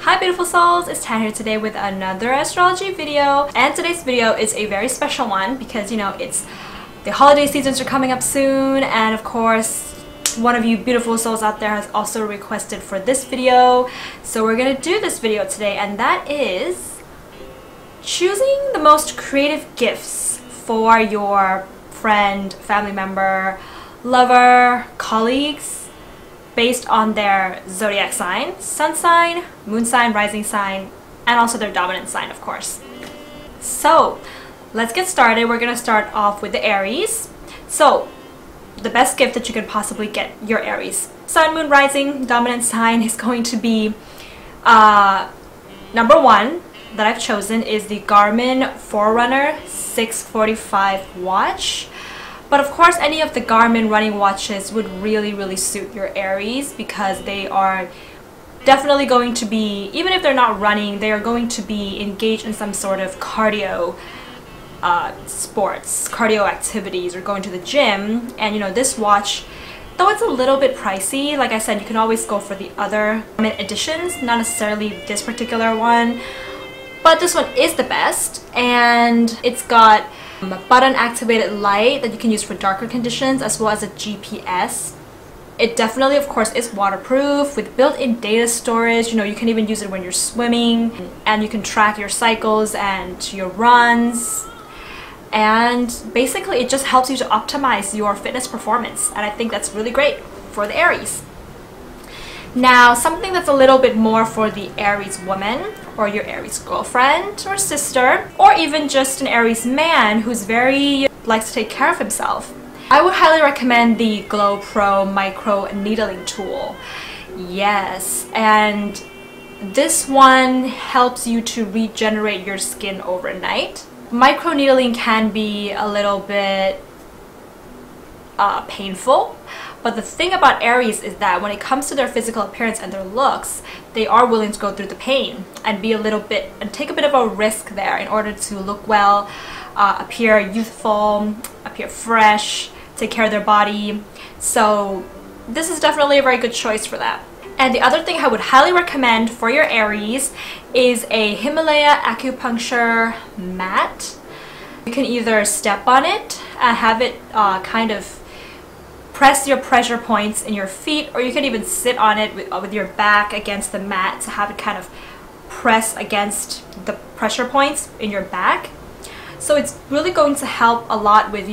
Hi beautiful souls, it's Tan here today with another astrology video, and today's video is a very special one because it's the holiday seasons are coming up soon, and of course one of you beautiful souls out there has also requested for this video, so we're gonna do this video today, and that is choosing the most creative gifts for your friend, family member, lover, colleagues based on their zodiac sign, sun sign, moon sign, rising sign, and also their dominant sign, of course. So let's get started. We're gonna start off with the Aries. So the best gift that you could possibly get your Aries sun, moon, rising, dominant sign is going to be number one that I've chosen is the Garmin Forerunner 645 watch. But of course, any of the Garmin running watches would really suit your Aries because they are definitely going to be, even if they're not running, they are going to be engaged in some sort of cardio sports, cardio activities, or going to the gym. And this watch, though it's a little bit pricey, like I said, you can always go for the other editions, not necessarily this particular one. But this one is the best, and it's got a button activated light that you can use for darker conditions, as well as a GPS. It definitely, of course, is waterproof with built-in data storage. You can even use it when you're swimming, and you can track your cycles and your runs. And basically it just helps you to optimize your fitness performance, and I think that's really great for the Aries. Now, something that's a little bit more for the Aries woman, or your Aries girlfriend or sister, or even just an Aries man who's likes to take care of himself. I would highly recommend the Glow Pro micro needling tool. Yes, and this one helps you to regenerate your skin overnight. Micro needling can be a little bit painful. But the thing about Aries is that when it comes to their physical appearance and their looks, they are willing to go through the pain and take a bit of a risk there in order to look well, appear youthful, appear fresh, take care of their body. So this is definitely a very good choice for that. And the other thing I would highly recommend for your Aries is a Himalaya acupuncture mat. You can either step on it and have it kind of press your pressure points in your feet, or you can even sit on it with your back against the mat to have it kind of press against the pressure points in your back. So it's really going to help a lot with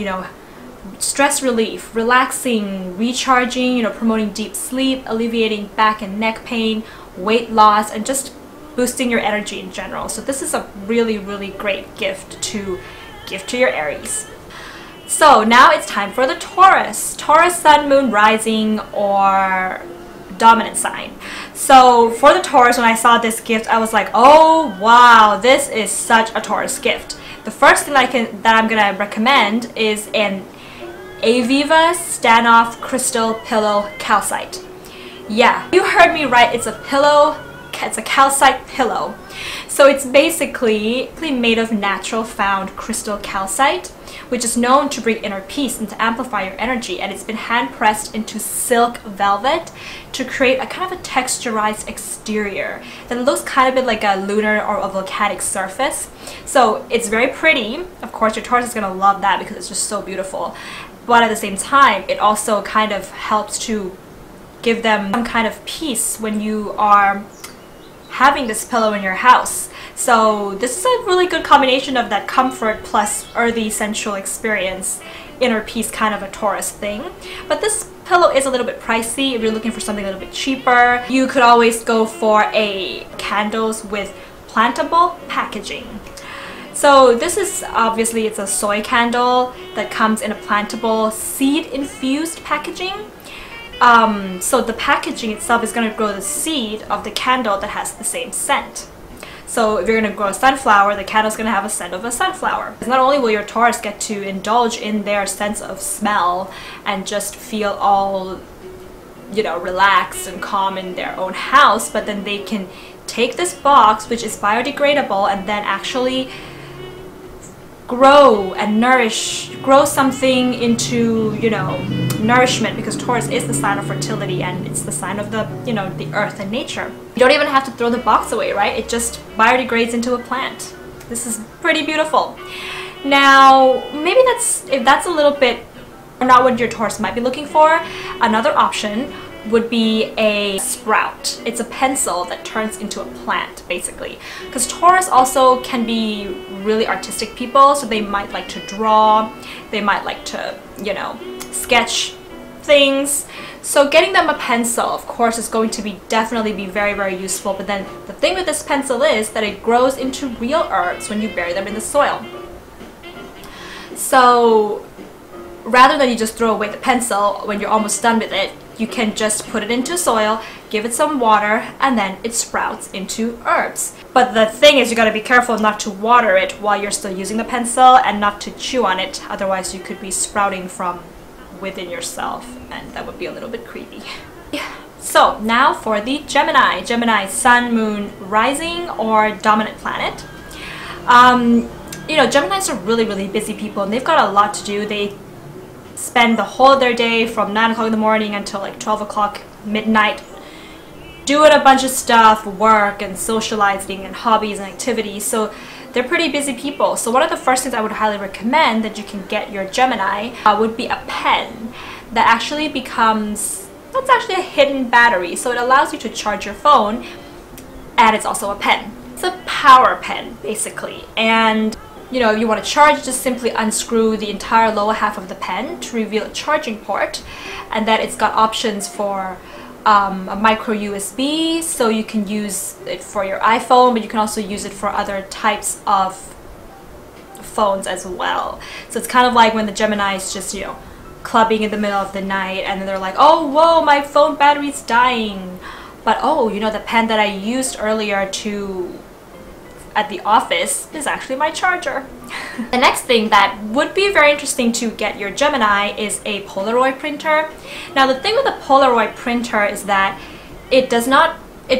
stress relief, relaxing, recharging, promoting deep sleep, alleviating back and neck pain, weight loss, and just boosting your energy in general. So this is a really great gift to give to your Aries. So now it's time for the Taurus. Taurus, sun, moon, rising, or dominant sign. So for the Taurus, when I saw this gift, I was like, oh wow, this is such a Taurus gift. The first thing that I'm gonna recommend is an Aviva Stanoff Crystal Pillow Calcite. Yeah, you heard me right, it's a pillow. It's a calcite pillow. So it's basically made of natural found crystal calcite, which is known to bring inner peace and to amplify your energy, and it's been hand pressed into silk velvet to create a kind of a texturized exterior that looks kind of a bit like a lunar or a volcanic surface. So it's very pretty. Of course, your Taurus is going to love that because it's just so beautiful, but at the same time it also kind of helps to give them some kind of peace when you are having this pillow in your house. So this is a really good combination of that comfort plus earthy sensual experience, inner peace, kind of a Taurus thing. But this pillow is a little bit pricey. If you're looking for something a little bit cheaper, you could always go for candles with plantable packaging. So this is obviously, it's a soy candle that comes in a plantable seed infused packaging. So the packaging itself is going to grow the seed of the candle that has the same scent. So if you're going to grow a sunflower, the candle is going to have a scent of a sunflower. Not only will your Taurus get to indulge in their sense of smell and just feel all, relaxed and calm in their own house, but then they can take this box, which is biodegradable, and then actually grow and grow something into, nourishment, because Taurus is the sign of fertility and it's the sign of the, the earth and nature. You don't even have to throw the box away, right? It just biodegrades into a plant. This is pretty beautiful. Now, maybe if that's a little bit not what your Taurus might be looking for, another option would be a sprout. It's a pencil that turns into a plant, basically. Because Taurus also can be really artistic people, so they might like to draw, they might like to, you know, sketch things. So getting them a pencil, of course, is going to definitely be very, very useful. But then the thing with this pencil is that it grows into real herbs when you bury them in the soil. So rather than you just throw away the pencil when you're almost done with it, you can just put it into soil, give it some water, and then it sprouts into herbs. But the thing is, you gotta be careful not to water it while you're still using the pencil and not to chew on it. Otherwise, you could be sprouting from within yourself, and that would be a little bit creepy. So now for the Gemini. Gemini, sun, moon, rising, or dominant planet. You know, Geminis are really, really busy people, and they've got a lot to do. They spend the whole of their day from 9 o'clock in the morning until like 12 o'clock midnight doing a bunch of stuff, work and socializing and hobbies and activities. So they're pretty busy people. So one of the first things I would highly recommend that you can get your Gemini would be a pen that actually that's actually a hidden battery. So it allows you to charge your phone, and it's also a pen. It's a power pen, basically. And you know, if you want to charge, just simply unscrew the entire lower half of the pen to reveal a charging port, and then it's got options for a micro USB, so you can use it for your iPhone, but you can also use it for other types of phones as well. So it's kind of like when the Gemini is just, you know, clubbing in the middle of the night, and then they're like, oh, whoa, my phone battery's dying. But oh, you know, the pen that I used earlier at the office is actually my charger. The next thing that would be very interesting to get your Gemini is a Polaroid printer. Now the thing with a Polaroid printer is that it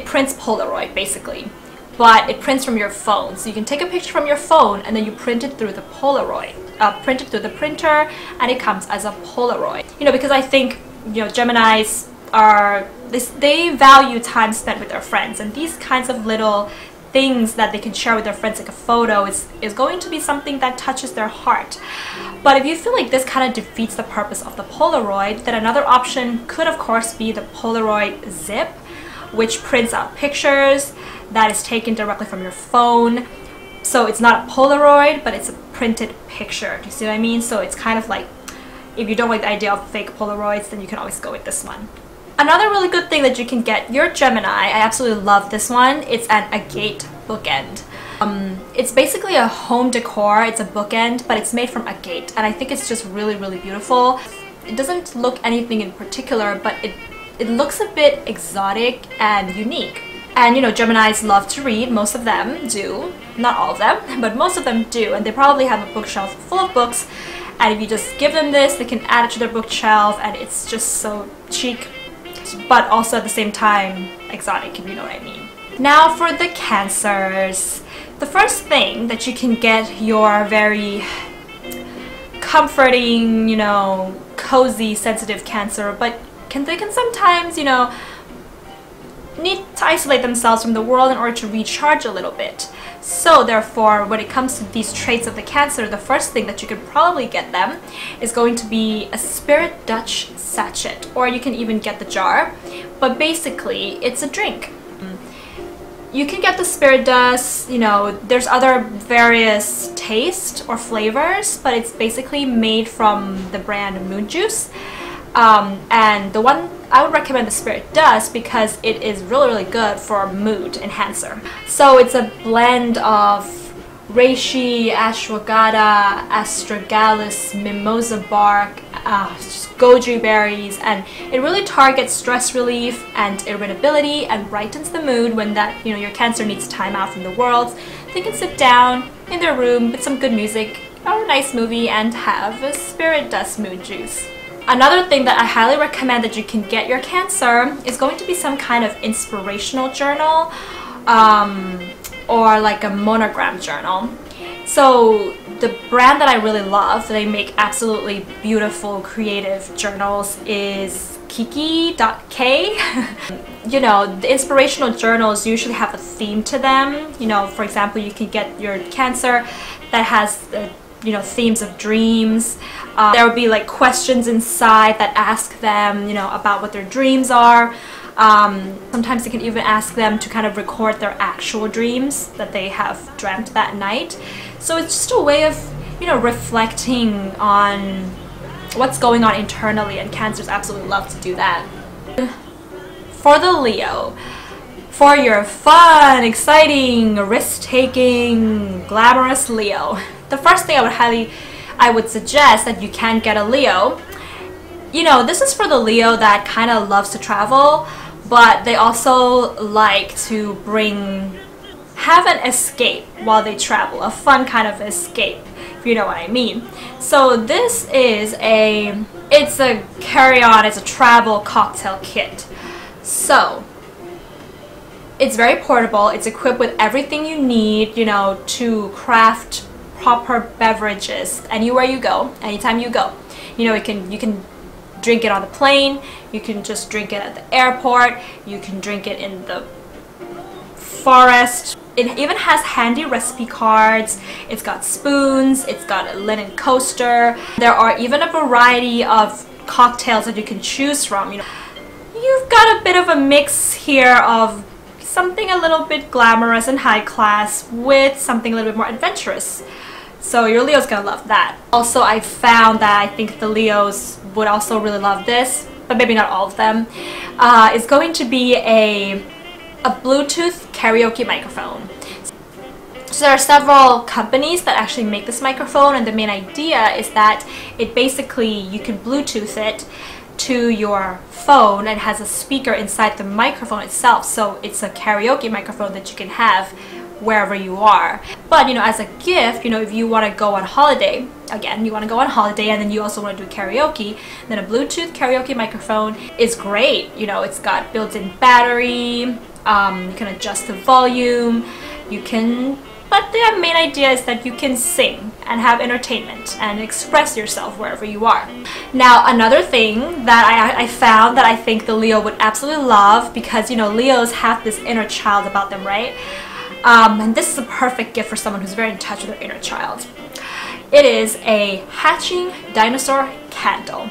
prints Polaroid basically, but it prints from your phone. So you can take a picture from your phone and then you print it through the Polaroid, print it through the printer, and it comes as a Polaroid. You know, because I think, you know, Geminis they value time spent with their friends, and these kinds of little things that they can share with their friends, like a photo, is going to be something that touches their heart. But if you feel like this kind of defeats the purpose of the Polaroid, then another option could of course be the Polaroid Zip, which prints out pictures that is taken directly from your phone. So it's not a Polaroid, but it's a printed picture. Do you see what I mean? So it's kind of like, if you don't like the idea of fake Polaroids, then you can always go with this one. Another really good thing that you can get your Gemini, I absolutely love this one, it's an agate bookend. It's basically a home decor, it's a bookend, but it's made from agate, and I think it's just really, really beautiful. It doesn't look anything in particular, but it looks a bit exotic and unique. And you know, Geminis love to read, most of them do. Not all of them, but most of them do, and they probably have a bookshelf full of books, and if you just give them this, they can add it to their bookshelf, and it's just so chic, but also at the same time exotic, if you know what I mean. Now for the Cancers. The first thing that you can get your very comforting, you know, cozy, sensitive Cancer, but they can sometimes, you know, need to isolate themselves from the world in order to recharge a little bit. So therefore, when it comes to these traits of the Cancer, the first thing that you could probably get them is going to be a Spirit Dutch sachet, or you can even get the jar, but basically it's a drink. You can get the Spirit Dust, you know, there's other various taste or flavors, but it's basically made from the brand Moon Juice. And the one I would recommend the Spirit Dust because it is really, really good for mood enhancer. So it's a blend of reishi, ashwagandha, astragalus, mimosa bark, goji berries, and it really targets stress relief and irritability and brightens the mood when that, you know, your Cancer needs time out from the world. They can sit down in their room with some good music or a nice movie and have a Spirit Dust mood juice. Another thing that I highly recommend that you can get your Cancer is going to be some kind of inspirational journal, or like a monogram journal. So the brand that I really love, they make absolutely beautiful creative journals, is kiki.k. You know, the inspirational journals usually have a theme to them. You know, for example, you can get your Cancer that has you know, themes of dreams. There will be like questions inside that ask them, you know, about what their dreams are. Sometimes you can even ask them to kind of record their actual dreams that they have dreamt that night. So it's just a way of, you know, reflecting on what's going on internally, and Cancers absolutely love to do that. For the Leo, for your fun, exciting, risk-taking, glamorous Leo, the first thing I would suggest that you can get a Leo. You know, this is for the Leo that kind of loves to travel, but they also like to have an escape while they travel, a fun kind of escape, if you know what I mean. So this is it's a carry-on, it's a travel cocktail kit. So it's very portable, it's equipped with everything you need, you know, to craft proper beverages anywhere you go, anytime you go. You know, you can drink it on the plane, you can just drink it at the airport, you can drink it in the forest. It even has handy recipe cards, it's got spoons, it's got a linen coaster. There are even a variety of cocktails that you can choose from. You know, you've got a bit of a mix here of something a little bit glamorous and high class with something a little bit more adventurous. So your Leo's gonna love that. Also, I found that I think the Leos would also really love this, but maybe not all of them. It's going to be a Bluetooth karaoke microphone. So there are several companies that actually make this microphone, and the main idea is that it basically, you can Bluetooth it to your phone and has a speaker inside the microphone itself. So it's a karaoke microphone that you can have wherever you are. But you know, as a gift, you know, if you want to go on holiday, again, you want to go on holiday and then you also want to do karaoke, then a Bluetooth karaoke microphone is great. You know, it's got built-in battery, you can adjust the volume, but the main idea is that you can sing and have entertainment and express yourself wherever you are. Now, another thing that I found that I think the Leo would absolutely love, because you know, Leos have this inner child about them, right? And this is a perfect gift for someone who's very in touch with their inner child. It is a hatching dinosaur candle.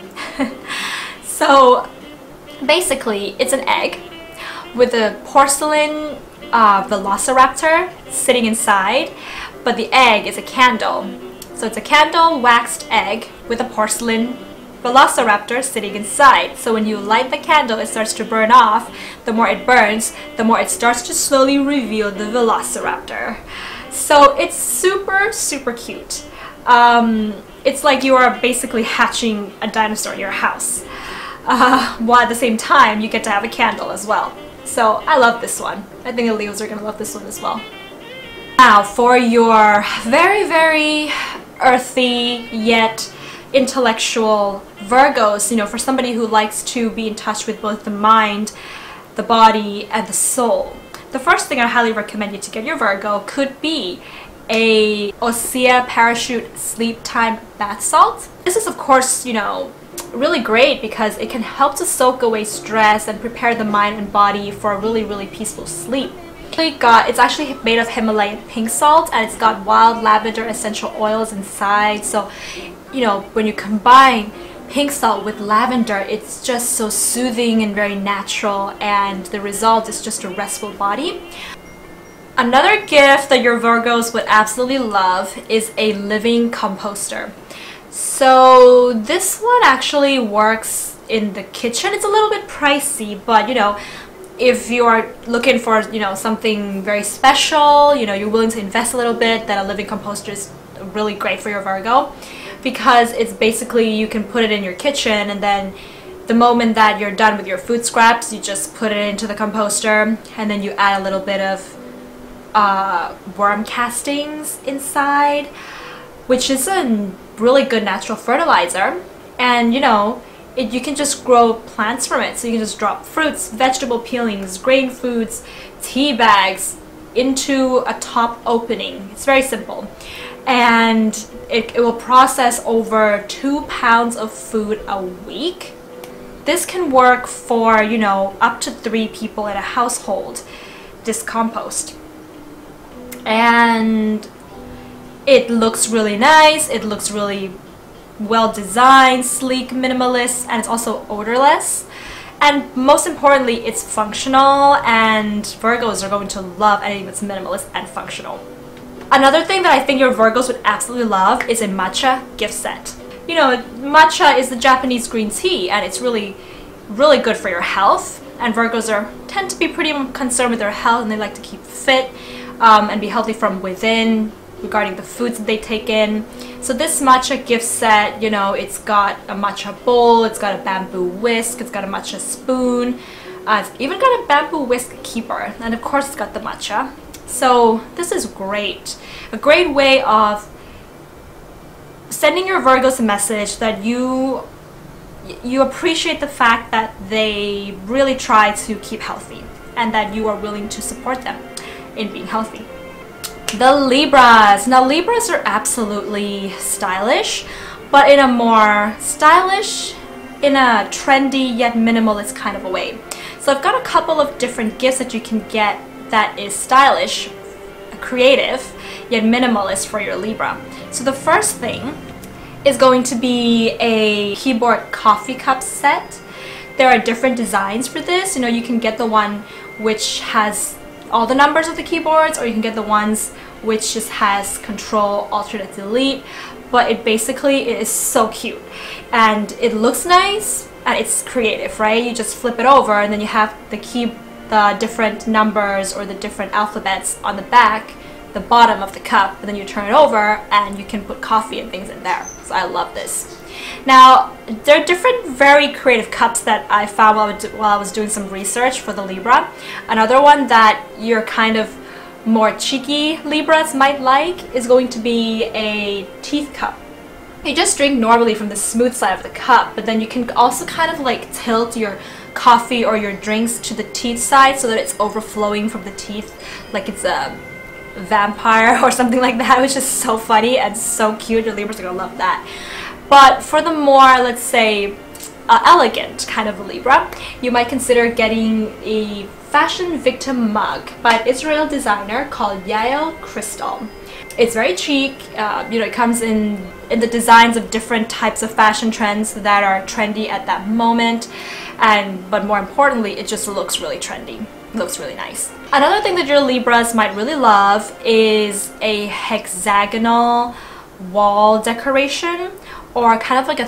So basically, it's an egg with a porcelain velociraptor sitting inside, but the egg is a candle. So it's a candle waxed egg with a porcelain velociraptor sitting inside. So when you light the candle, it starts to burn off. The more it burns, the more it starts to slowly reveal the velociraptor. So it's super, super cute. It's like you are basically hatching a dinosaur in your house, while at the same time you get to have a candle as well. So I love this one. I think the Leos are gonna love this one as well. Now for your very, very earthy yet intellectual Virgos, you know, for somebody who likes to be in touch with both the mind, the body, and the soul, the first thing I highly recommend you to get your Virgo could be a Osea Parachute Sleep Time Bath Salt. This is, of course, you know, really great because it can help to soak away stress and prepare the mind and body for a really, really peaceful sleep. It's actually made of Himalayan pink salt, and it's got wild lavender essential oils inside. So you know, when you combine pink salt with lavender, it's just so soothing and very natural, and the result is just a restful body. Another gift that your Virgos would absolutely love is a living composter. So this one actually works in the kitchen. It's a little bit pricey, but you know, if you're looking for, you know, something very special, you know, you're willing to invest a little bit, then a living composter is really great for your Virgo, because it's basically, you can put it in your kitchen, and then the moment that you're done with your food scraps, you just put it into the composter, and then you add a little bit of worm castings inside, which is a really good natural fertilizer. And you know, you can just grow plants from it. So you can just drop fruits, vegetable peelings, grain foods, tea bags into a top opening. It's very simple. And it will process over 2 pounds of food a week. this can work for, you know, up to 3 people in a household, this compost. And it looks really nice, it looks really well designed, sleek, minimalist, and it's also odorless. And most importantly, it's functional, and Virgos are going to love anything that's minimalist and functional. Another thing that I think your Virgos would absolutely love is a matcha gift set. You know, matcha is the Japanese green tea, and it's really, really good for your health. And Virgos tend to be pretty concerned with their health, and they like to keep fit and be healthy from within regarding the foods that they take in. So this matcha gift set, you know, it's got a matcha bowl, it's got a bamboo whisk, it's got a matcha spoon, it's even got a bamboo whisk keeper, and of course it's got the matcha. So this is great. A great way of sending your Virgos a message that you appreciate the fact that they really try to keep healthy and that you are willing to support them in being healthy. The Libras. Now Libras are absolutely stylish, but in a more stylish, in a trendy yet minimalist kind of a way. So I've got a couple of different gifts that you can get that is stylish, creative, yet minimalist for your Libra. So the first thing is going to be a keyboard coffee cup set. There are different designs for this. You know, you can get the one which has all the numbers of the keyboards, or you can get the ones which just has Control, Alternate, Delete. But it basically is so cute, and it looks nice, and it's creative, right? You just flip it over, and then you have the different numbers or the different alphabets on the back, the bottom of the cup, and then you turn it over, and you can put coffee and things in there. So I love this. Now, there are different very creative cups that I found while I was doing some research for the Libra. Another one that you're kind of more cheeky Libras might like is going to be a teeth cup. You just drink normally from the smooth side of the cup, but then you can also kind of like tilt your coffee or your drinks to the teeth side so that it's overflowing from the teeth like it's a vampire or something like that, which is so funny and so cute. Your Libras are gonna love that. But for the more, let's say, elegant kind of a Libra, you might consider getting a fashion victim mug by an Israel designer called Yael Crystal. It's very chic. You know, it comes in the designs of different types of fashion trends that are trendy at that moment, but more importantly, it just looks really trendy. It looks really nice. Another thing that your Libras might really love is a hexagonal wall decoration, or kind of like a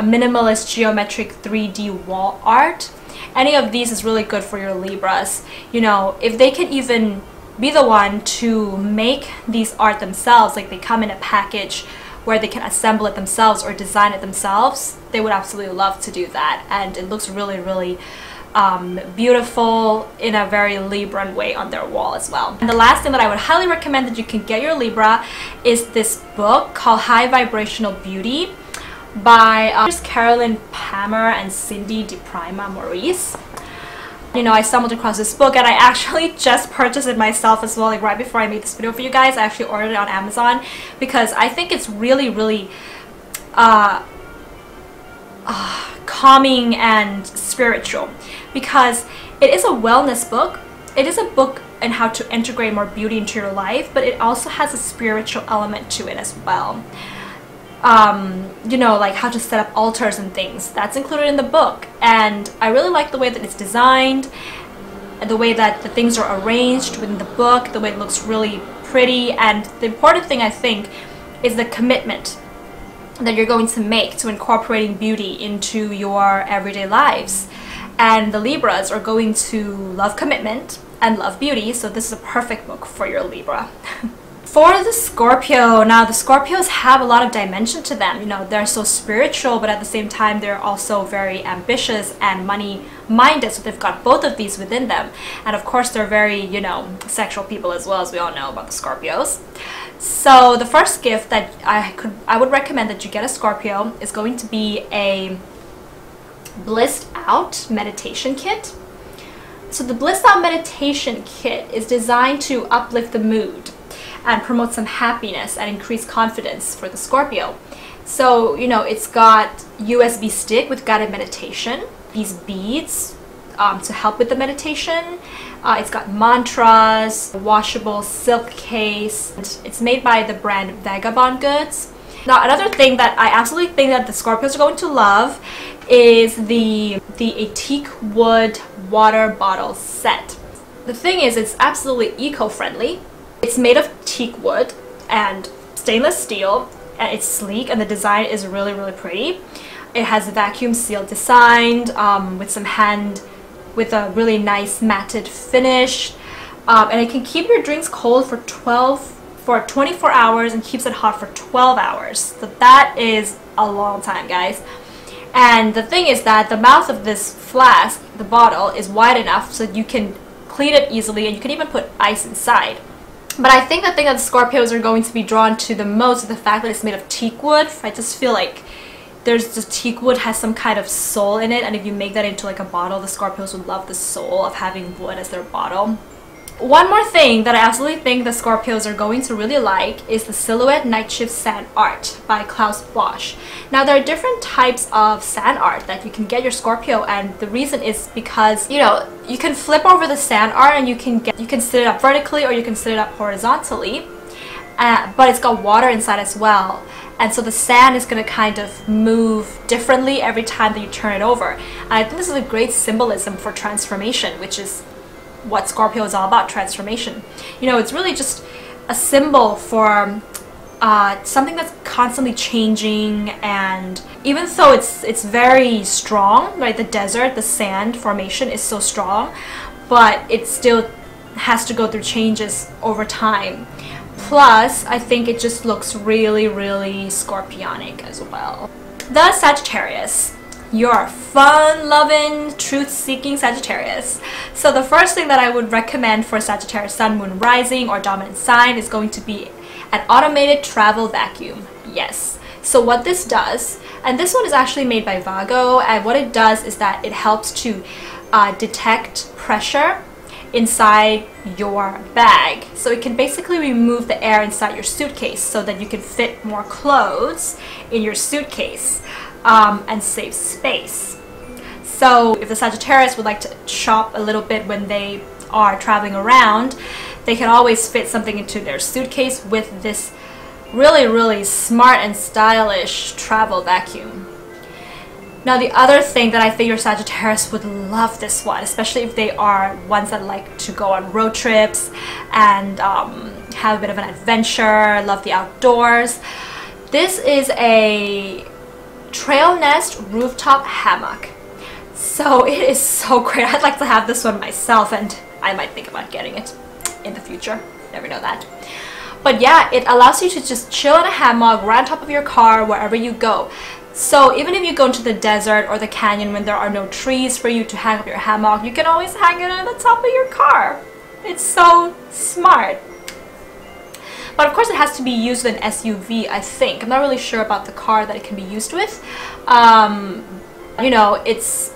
minimalist geometric 3D wall art. Any of these is really good for your Libras. You know, if they can even be the one to make these art themselves, like they come in a package where they can assemble it themselves or design it themselves, they would absolutely love to do that. And it looks really, really beautiful in a very Libran way on their wall as well. And the last thing that I would highly recommend that you can get your Libra is this book called High Vibrational Beauty by Carolyn Palmer and Cindy DiPrima Maurice. You know, I stumbled across this book, and I actually just purchased it myself as well, like right before I made this video for you guys. I actually ordered it on Amazon because I think it's really, really calming and spiritual, because it is a wellness book. It is a book on how to integrate more beauty into your life, but it also has a spiritual element to it as well. You know, like how to set up altars and things. That's included in the book, and I really like the way that it's designed, and the way that the things are arranged within the book, the way it looks really pretty. And the important thing, I think, is the commitment that you're going to make to incorporating beauty into your everyday lives. And the Libras are going to love commitment and love beauty, so this is a perfect book for your Libra. For the Scorpio, now the Scorpios have a lot of dimension to them. You know, they're so spiritual, but at the same time they're also very ambitious and money minded, so they've got both of these within them. And of course they're very, you know, sexual people as well, as we all know about the Scorpios. So the first gift that I would recommend that you get a Scorpio is going to be a Blissed Out meditation kit. So the Blissed Out meditation kit is designed to uplift the mood and promote some happiness and increase confidence for the Scorpio. So, you know, it's got USB stick with guided meditation, these beads to help with the meditation. It's got mantras, a washable silk case. It's made by the brand Vagabond Goods. Now, another thing that I absolutely think that the Scorpios are going to love is the teak wood water bottle set. The thing is, it's absolutely eco-friendly. It's made of teak wood and stainless steel, and it's sleek, and the design is really, really pretty. It has a vacuum seal designed with a really nice matted finish, and it can keep your drinks cold for 24 hours and keeps it hot for 12 hours. So that is a long time, guys. And the thing is that the mouth of this flask, the bottle, is wide enough so you can clean it easily, and you can even put ice inside. But I think the thing that the Scorpios are going to be drawn to the most is the fact that it's made of teak wood. I just feel like teak wood has some kind of soul in it, and if you make that into like a bottle, the Scorpios would love the soul of having wood as their bottle. One more thing that I absolutely think the Scorpios are going to really like is the Silhouette Night Shift Sand Art by Klaus Bosch. Now, there are different types of sand art that you can get your Scorpio, and the reason is because, you know, you can flip over the sand art and you can sit it up vertically or you can sit it up horizontally, but it's got water inside as well. And so the sand is going to kind of move differently every time that you turn it over. And I think this is a great symbolism for transformation, which is what Scorpio is all about, transformation. You know, it's really just a symbol for something that's constantly changing, and even though it's very strong, right? The desert, the sand formation is so strong, but it still has to go through changes over time. Plus, I think it just looks really, really scorpionic as well. The Sagittarius. You're fun-loving, truth-seeking Sagittarius. So the first thing that I would recommend for Sagittarius Sun, Moon, Rising, or Dominant Sign is going to be an automated travel vacuum. Yes. So what this does, and this one is actually made by Virgo, and what it does is that it helps to detect pressure inside your bag. So it can basically remove the air inside your suitcase so that you can fit more clothes in your suitcase. And save space. So if the Sagittarius would like to shop a little bit when they are traveling around, they can always fit something into their suitcase with this really, really smart and stylish travel vacuum. Now, the other thing that I think your Sagittarius would love this one, especially if they are ones that like to go on road trips and have a bit of an adventure, love the outdoors. This is a Trail Nest rooftop hammock. So it is so great. I'd like to have this one myself, and I might think about getting it in the future. Never know that. But yeah, it allows you to just chill in a hammock right on top of your car wherever you go. So even if you go into the desert or the canyon when there are no trees for you to hang up your hammock, you can always hang it on the top of your car. It's so smart. But of course it has to be used with an SUV, I think. I'm not really sure about the car that it can be used with. You know, it's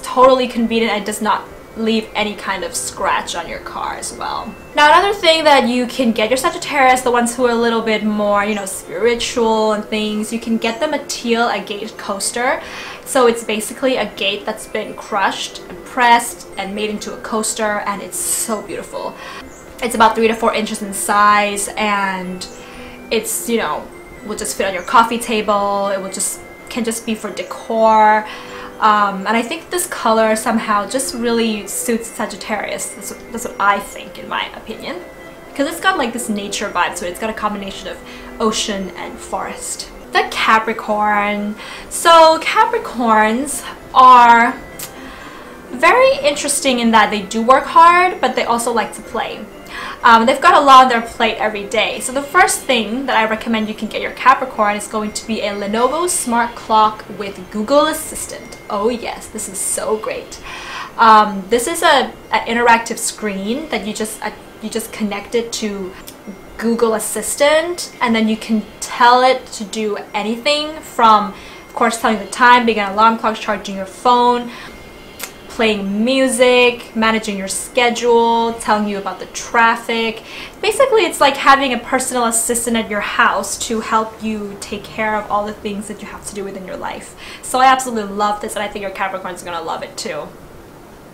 totally convenient and does not leave any kind of scratch on your car as well. Now, another thing that you can get your Sagittarius, the ones who are a little bit more, you know, spiritual and things, you can get them a teal agate coaster. So it's basically a gate that's been crushed and pressed and made into a coaster, and it's so beautiful. It's about 3 to 4 inches in size, and it's, you know, will just fit on your coffee table. It will can just be for decor. And I think this color somehow just really suits Sagittarius. That's what I think, in my opinion. Because it's got like this nature vibe to it. It's got a combination of ocean and forest. The Capricorn. So Capricorns are very interesting in that they do work hard, but they also like to play. They've got a lot on their plate every day. So the first thing that I recommend you can get your Capricorn is going to be a Lenovo Smart Clock with Google Assistant. Oh yes, this is so great. This is an interactive screen that you just connect it to Google Assistant, and then you can tell it to do anything from, of course, telling the time, being an alarm clock, charging your phone. playing music, managing your schedule, telling you about the traffic. Basically, it's like having a personal assistant at your house to help you take care of all the things that you have to do within your life. So I absolutely love this, and I think your Capricorn is going to love it too.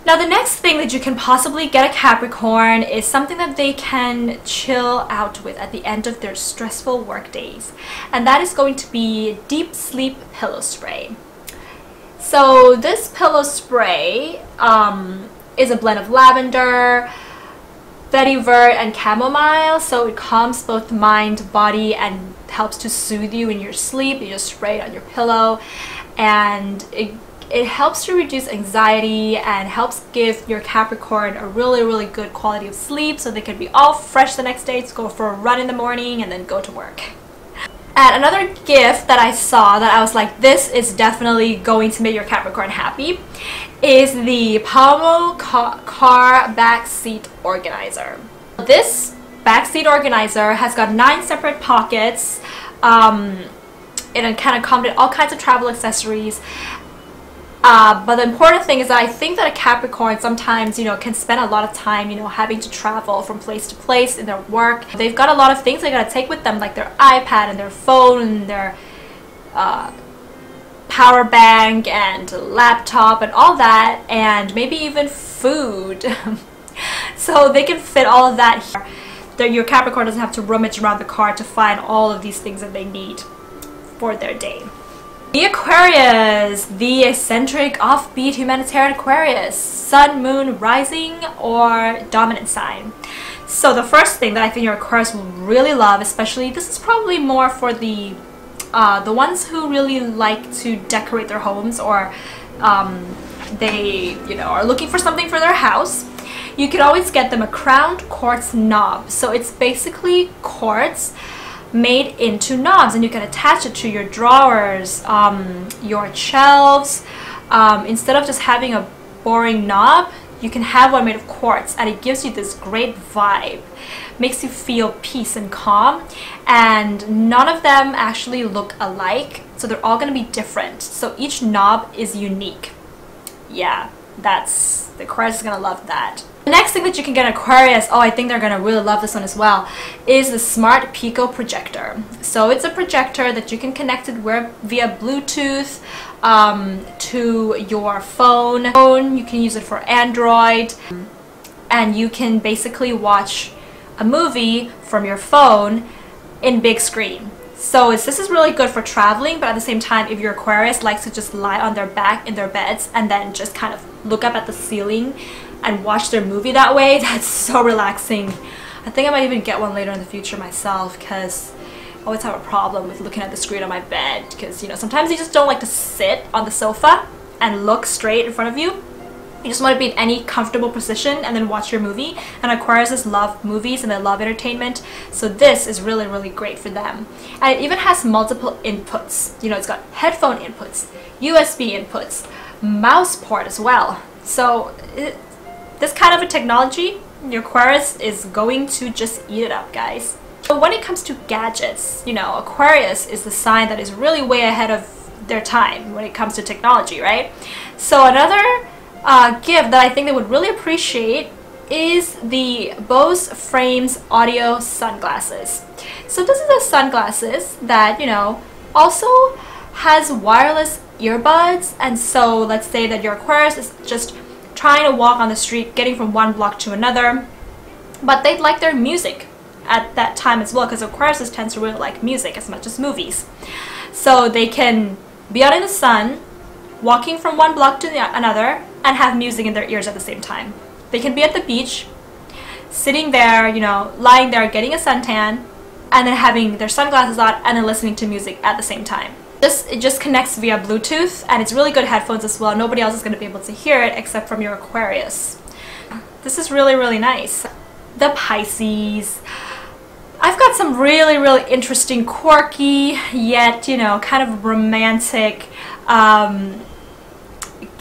Now, the next thing that you can possibly get a Capricorn is something that they can chill out with at the end of their stressful work days. And that is going to be Deep Sleep Pillow Spray. So this pillow spray is a blend of lavender, vetiver, and chamomile. So it calms both mind, body, and helps to soothe you in your sleep. You just spray it on your pillow, and it helps to reduce anxiety and helps give your Capricorn a really good quality of sleep, so they can be all fresh the next day to go for a run in the morning and then go to work. And another gift that I saw that I was like, this is definitely going to make your Capricorn happy, is the Pomo Car Backseat Organizer. This backseat organizer has got 9 separate pockets. It kind of comes with all kinds of travel accessories. But the important thing is that I think that a Capricorn sometimes, you know, can spend a lot of time, you know, having to travel from place to place in their work. They've got a lot of things they gotta take with them, like their iPad and their phone and their power bank and laptop and all that, and maybe even food. So they can fit all of that here. Your Capricorn doesn't have to rummage around the car to find all of these things that they need for their day. The Aquarius, the eccentric, offbeat humanitarian Aquarius, sun, moon, rising, or dominant sign. So the first thing that I think your Aquarius will really love, especially, this is probably more for the ones who really like to decorate their homes, or they, you know, are looking for something for their house. You can always get them a crowned quartz knob. So it's basically quartz made into knobs, and you can attach it to your drawers, your shelves. Instead of just having a boring knob, you can have one made of quartz, and it gives you this great vibe, makes you feel peace and calm. And none of them actually look alike, so they're all going to be different, so each knob is unique. Yeah, that's, the Aquarius is going to love that. The next thing that you can get Aquarius, oh, I think they're going to really love this one as well, is the Smart Pico Projector. So it's a projector that you can connect it via Bluetooth to your phone. You can use it for Android, and you can basically watch a movie from your phone in big screen. So this is really good for traveling, but at the same time, if your Aquarius likes to just lie on their back in their beds and then just kind of look up at the ceiling and watch their movie that way, that's so relaxing. I think I might even get one later in the future myself, because I always have a problem with looking at the screen on my bed, because, you know, sometimes you just don't like to sit on the sofa and look straight in front of you. You just want to be in any comfortable position and then watch your movie. And Aquariuses love movies and they love entertainment, so this is really great for them. And it even has multiple inputs. You know, it's got headphone inputs, USB inputs, mouse port as well. So this kind of a technology, your Aquarius is going to just eat it up, guys. So when it comes to gadgets, you know, Aquarius is the sign that is really way ahead of their time when it comes to technology, right? So another gift that I think they would really appreciate is the Bose Frames audio sunglasses. So this is a sunglasses that, you know, also has wireless earbuds. And so let's say that your Aquarius is just trying to walk on the street, getting from one block to another, but they'd like their music at that time as well, because Aquarius tends to really like music as much as movies. So they can be out in the sun, walking from one block to another, and have music in their ears at the same time. They can be at the beach, sitting there, you know, lying there getting a suntan, and then having their sunglasses on and then listening to music at the same time. It just connects via Bluetooth, and it's really good headphones as well. Nobody else is going to be able to hear it except from your Aquarius. This is really nice. The Pisces. I've got some really interesting, quirky, yet, you know, kind of romantic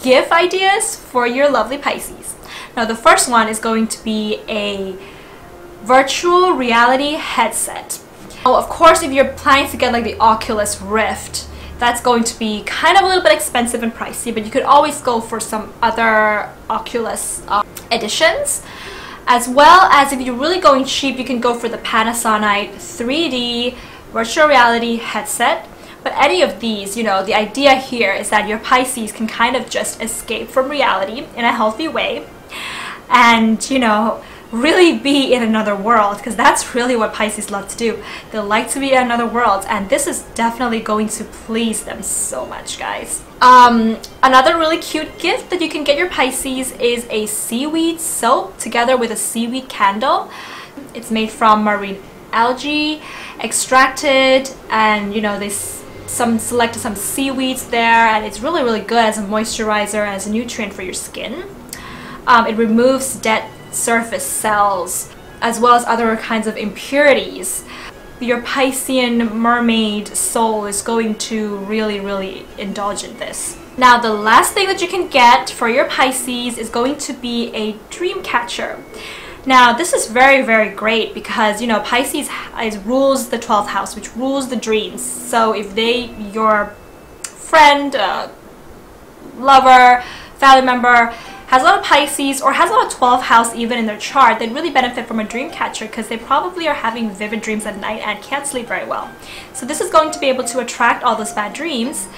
gift ideas for your lovely Pisces. Now the first one is going to be a virtual reality headset. Oh, of course, if you're planning to get like the Oculus Rift, that's going to be kind of a little bit expensive and pricey, but you could always go for some other Oculus editions. As well as if you're really going cheap, you can go for the Panasonic 3D virtual reality headset. But any of these, you know, the idea here is that your Pisces can kind of just escape from reality in a healthy way and, you know, really be in another world, because that's really what Pisces love to do. They like to be in another world, and this is definitely going to please them so much, guys. Another really cute gift that you can get your Pisces is a seaweed soap together with a seaweed candle. It's made from marine algae, extracted, and, you know, they selected some seaweeds there, and it's really, really good as a moisturizer and as a nutrient for your skin. It removes dead surface cells as well as other kinds of impurities. Your Piscean mermaid soul is going to really, really indulge in this. Now, the last thing that you can get for your Pisces is going to be a dream catcher. Now, this is very, very great because, you know, Pisces rules the 12th house, which rules the dreams. So if your friend, lover, family member has a lot of Pisces or has a lot of 12th house even in their chart, they'd really benefit from a dream catcher because they probably are having vivid dreams at night and can't sleep very well. So this is going to be able to attract all those bad dreams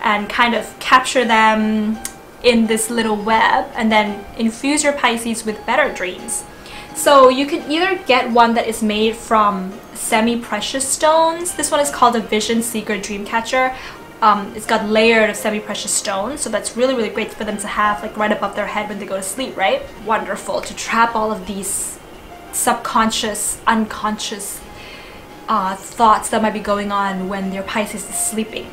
and kind of capture them in this little web and then infuse your Pisces with better dreams. So you can either get one that is made from semi-precious stones. This one is called a Vision Seeker Dream Catcher. It's got layered of semi-precious stones, so that's really, really great for them to have like right above their head when they go to sleep, right? Wonderful to trap all of these subconscious, unconscious thoughts that might be going on when your Pisces is sleeping.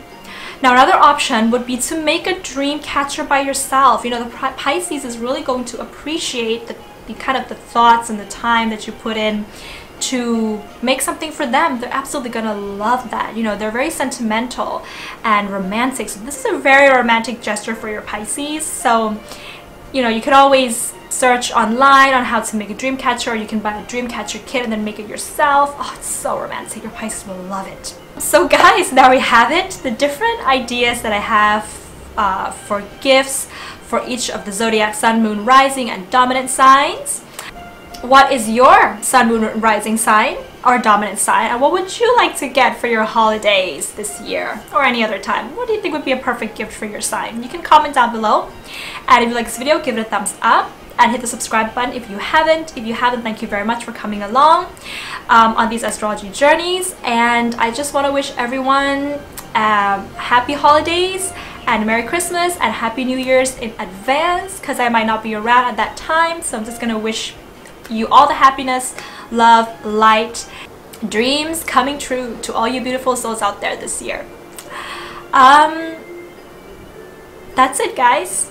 Now, another option would be to make a dream catcher by yourself. You know, the Pisces is really going to appreciate the kind of the thoughts and the time that you put in to make something for them. They're absolutely gonna love that. You know, they're very sentimental and romantic, so this is a very romantic gesture for your Pisces. So, you know, you can always search online on how to make a dream catcher, or you can buy a dream catcher kit and then make it yourself. Oh, it's so romantic. Your Pisces will love it. So guys, there we have it, the different ideas that I have for gifts for each of the zodiac sun, moon, rising, and dominant signs. What is your sun, moon, rising sign or dominant sign, and what would you like to get for your holidays this year or any other time? What do you think would be a perfect gift for your sign? You can comment down below, and if you like this video, give it a thumbs up and hit the subscribe button if you haven't. If you haven't, thank you very much for coming along on these astrology journeys, and I just want to wish everyone happy holidays and Merry Christmas and Happy New Year's in advance, because I might not be around at that time, so I'm just gonna wish you all the happiness, love, light, dreams coming true to all you beautiful souls out there this year. That's it, guys.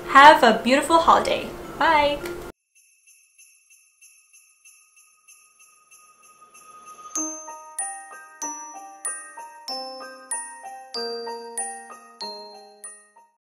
Have a beautiful holiday. Bye.